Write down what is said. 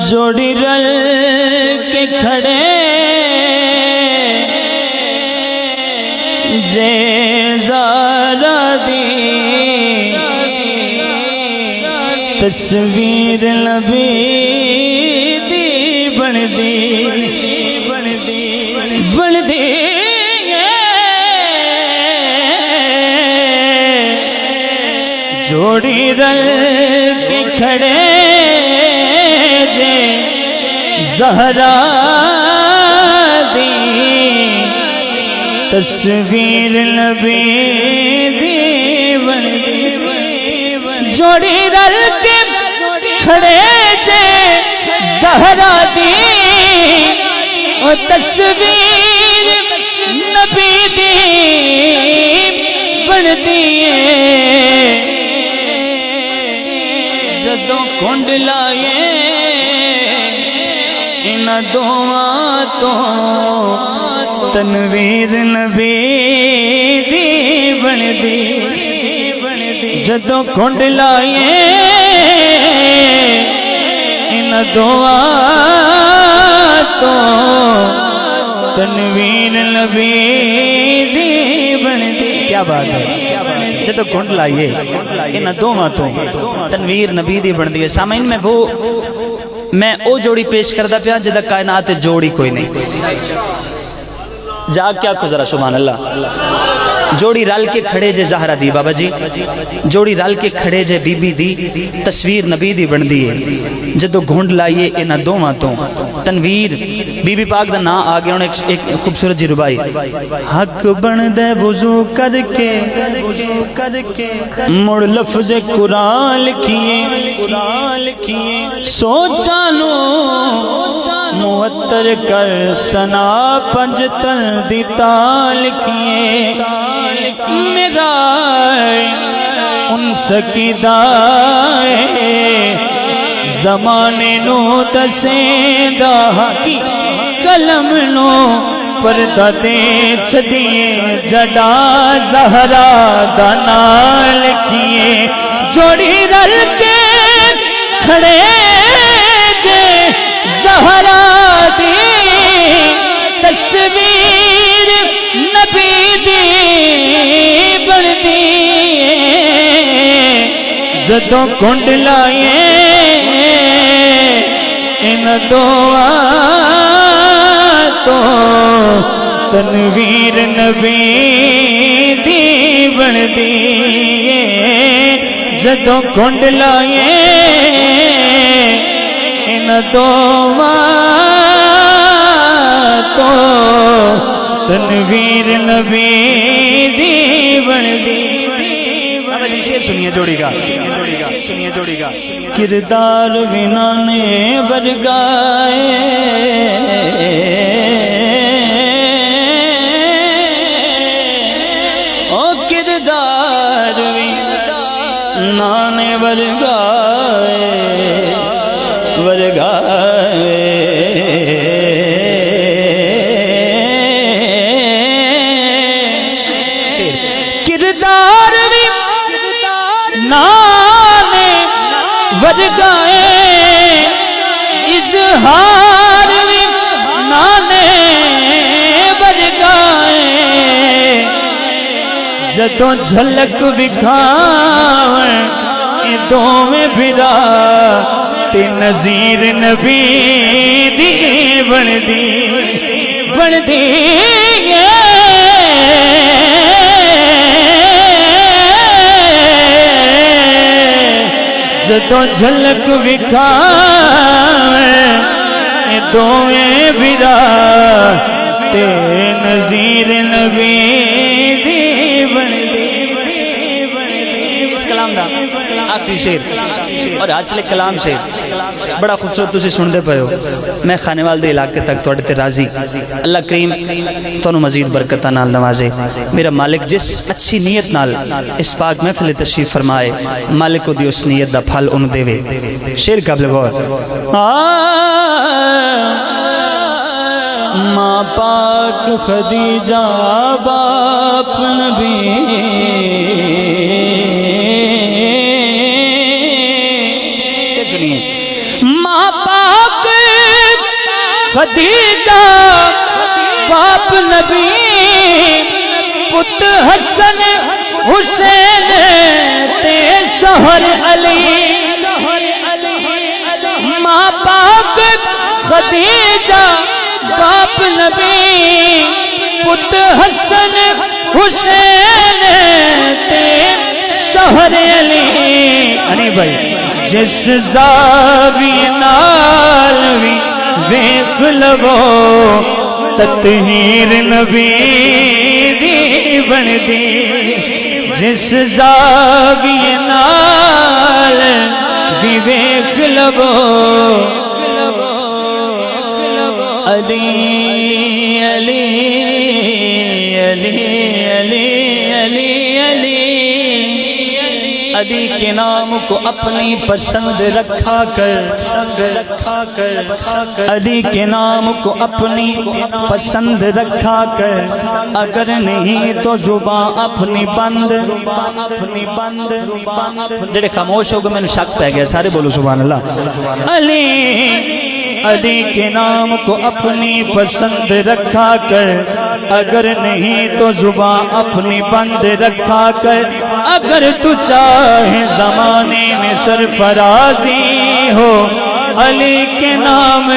جوڑی رل کے کھڑے جے زارا دی تصویر نبی دی بن دی جوڑی رل کے کھڑے جے زہرا دی تصویر نبی دی بن دی جوڑی رل کے کھڑے جے زہرا دی او تصویر نبی دی بن دی جدوں کنڈ لائے ان دعاں تو تنویر نبی دی بن دی جدوں کنڈ لائے ان دعاں تو تنویر نبی دی بن دی. کیا بات ہے، جدو کنڈ لائیے ان دونوں تو تنویر نبی دی بن دی. سامعین میں او جوڑی پیش کردہ پیا جدہ کائنات جوڑی کوئی نہیں. جاگ کیا کو ذرا سبحان اللہ. جوڑی رل کے کھڑے جے زہرا دی بابا جی، جوڑی رل کے کھڑے جے بی بی دی تصویر نبی دی بن دی ہے. جدو گھونڈ لائیے انہ دوواں تو تنویر بی بی پاک دا نا آگے انہوں نے ایک خوبصورت جی ربائی. حق بن دے وضو کر کے مڑ لفظ قرآن لکھیے سوچا نو معطر کر سنا پنجتن دی تال کیے میرا ان سکیدائے زمانے نو دسیندہ کی کلم نو پردہ دے چھدیے جڑا زہرا دانال کیے جوڑی رل کے کھڑے جے زہرا دی تصویر نبی دی بن دی جدوں کنڈ لائے ان دعاں تو تنویر نبی دی بن دی جدوں کنڈ لائے ان دعاں تو تنویر نبی دی بن دی. شیر سنیے جوڑی گا کردار بنانے برگائے او کردار بنانے برگائے کردار بھی نانے ورگائے اظہار بھی نانے ورگائے جدوں جھلک وکھاویں دوویں بھرا تے نظیر نبی دی بن دی جدوں جھلک وکھاویں دوویں بھرا تے نظیر نبی دی بن دی. اس کلام دا آخری شیر اور حاصل کلام شیر بڑا خوبصورت تسی سن دے پہو. میں خانے والدے علاقے تک توڑے تے راضی. اللہ کریم تونوں مزید برکتہ نال نوازے. میرا مالک جس اچھی نیت نال اس پاک محفل تشریف فرمائے مالک کو دی اس نیت دا پھل انہوں دے وے. شیر قابل غور. ماں پاک خدیجہ باپ نبی ماں پاک خدیجہ باپ نبی پت حسن حسین تے شوہر علی ماں پاک خدیجہ باپ نبی پت حسن حسین تے شوہر علی بھائی جس زاوی نال وی ویکھ لو تطہیر نبی دی بندی جس زاوی نال وی ویکھ لو علی علی علی علی علی علی علی کے نام کو اپنی پسند رکھا کر علی کے نام کو اپنی پسند رکھا کر اگر نہیں تو زبان اپنی بند جڑے خاموش ہو گئے میں نے شک پہ گیا سارے بولو سبحان اللہ علی کے نام کو اپنی پسند رکھا کر اگر نہیں تو زبان اپنی بند رکھا کر اگر تو چاہے زمانے میں سرفرازی ہو علی کے نام